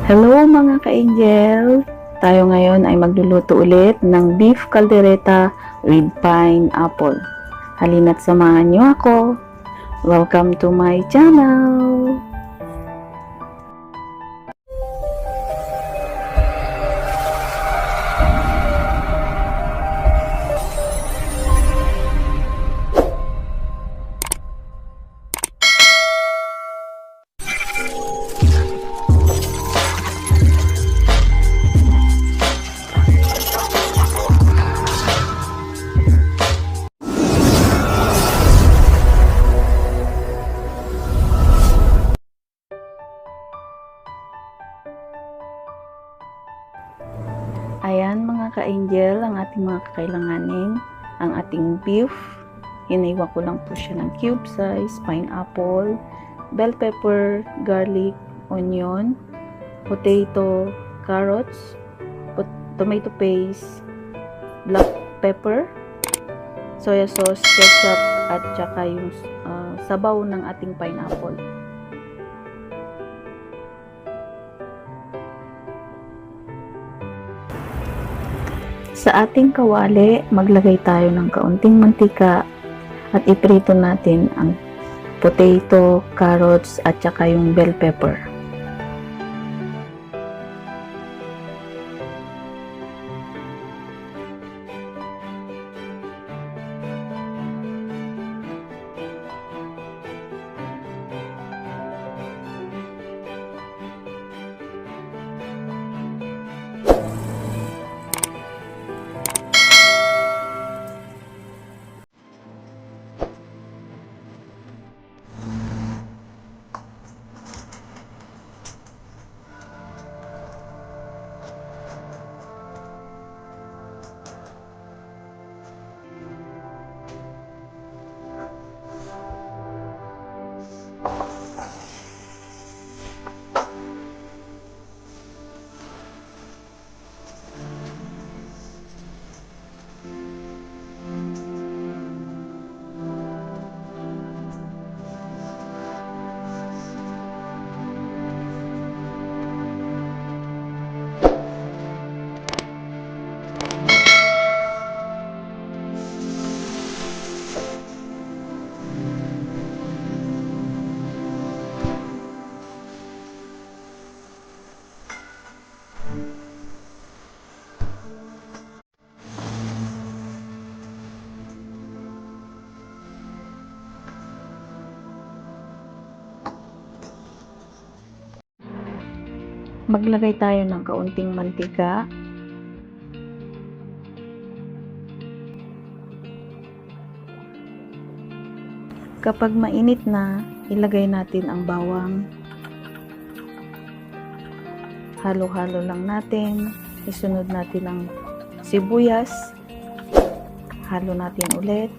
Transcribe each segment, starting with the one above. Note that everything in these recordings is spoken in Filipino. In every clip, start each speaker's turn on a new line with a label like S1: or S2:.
S1: Hello mga ka-angel! Tayo ngayon ay magluluto ulit ng beef caldereta with pineapple. Halina't samahan niyo ako. Welcome to my channel! Ayan mga ka-angel, ang ating mga kakailanganin, ang ating beef, hinaiwa ko lang po siya ng cube size, pineapple, bell pepper, garlic, onion, potato, carrots, tomato paste, black pepper, soya sauce, ketchup, at saka yung sabaw ng ating pineapple. Sa ating kawali, maglagay tayo ng kaunting mantika at iprito natin ang potato, carrots, at saka yung bell pepper. Maglagay tayo ng kaunting mantika. Kapag mainit na, ilagay natin ang bawang. Halo-halo lang natin. Isunod natin ang sibuyas. Halo natin ulit.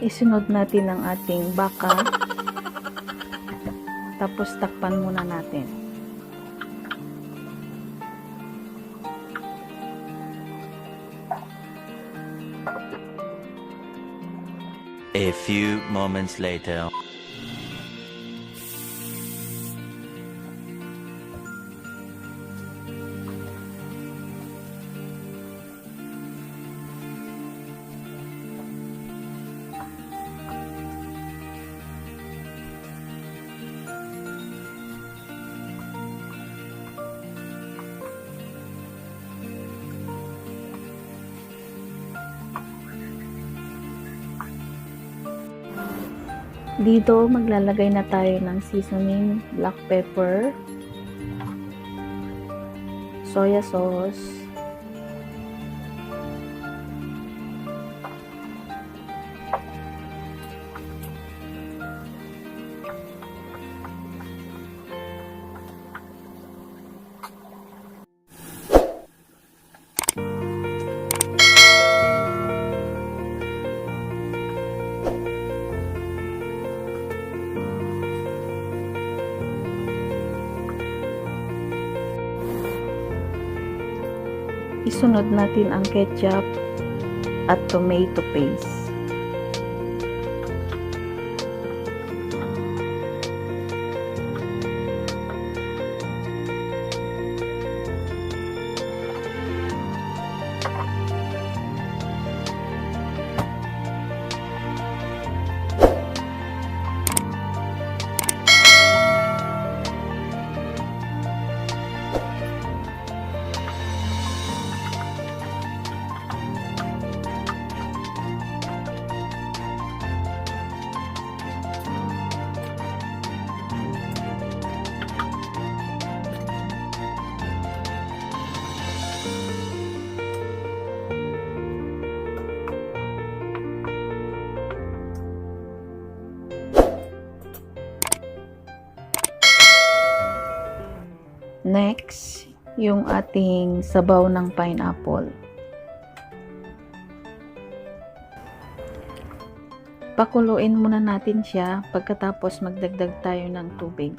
S1: Isunod natin ang ating baka. Tapos takpan muna natin.
S2: A few moments later.
S1: Dito, maglalagay na tayo ng seasoning, black pepper, soya sauce, isunod natin ang ketchup at tomato paste. Next, yung ating sabaw ng pineapple. Pakuluin muna natin siya, pagkatapos magdagdag tayo ng tubig.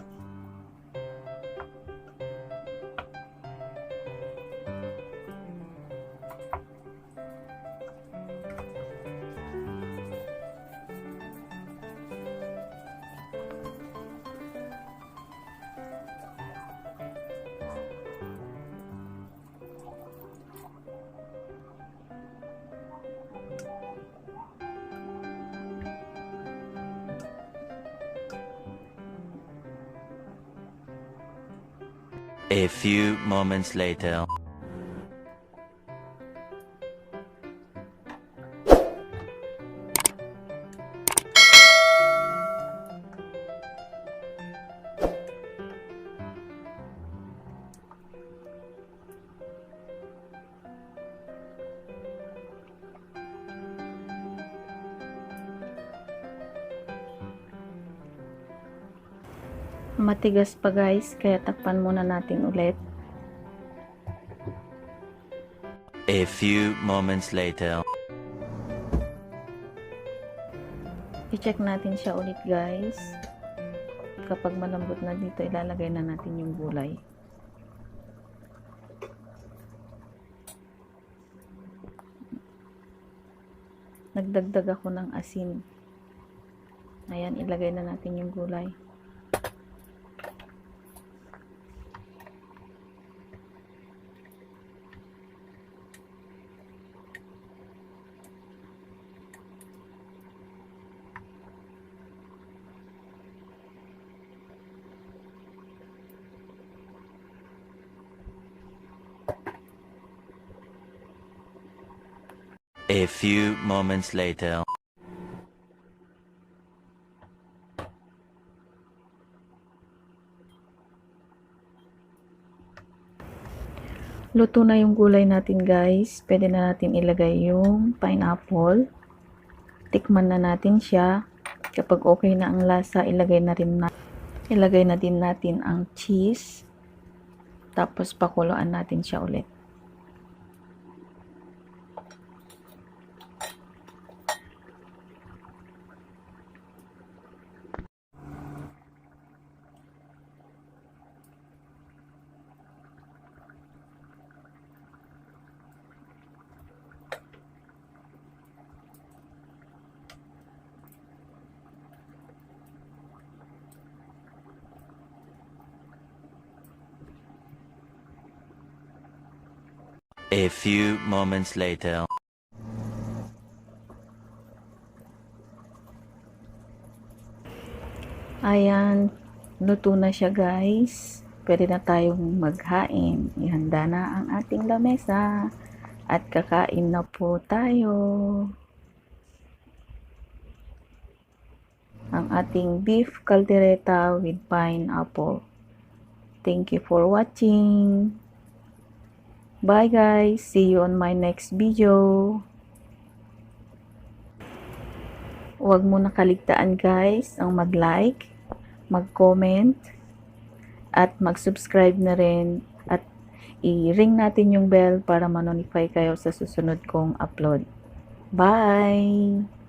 S2: A few moments later.
S1: Matigas pa guys, kaya takpan muna natin ulit.
S2: A few moments later.
S1: I-check natin siya ulit guys. Kapag malambot na dito, ilalagay na natin yung gulay. Nagdagdag ako ng asin. Ayan, ilagay na natin yung gulay.
S2: A few moments later.
S1: Luto na yung gulay natin guys. Pwede na natin ilagay yung pineapple. Tikman na natin siya. Kapag okay na ang lasa, ilagay na din natin ang cheese. Tapos pakuluan natin siya ulit.
S2: A few moments later.
S1: Ayan, luto na siya guys. Pwede na tayong maghain. Ihanda na ang ating lamesa. At kakain na po tayo. Ang ating beef caldereta with pineapple. Thank you for watching. Bye guys. See you on my next video. Huwag mo nakaligtaan guys ang mag-like, mag-comment, at mag-subscribe na rin. At i-ring natin yung bell para ma-notify kayo sa susunod kong upload. Bye!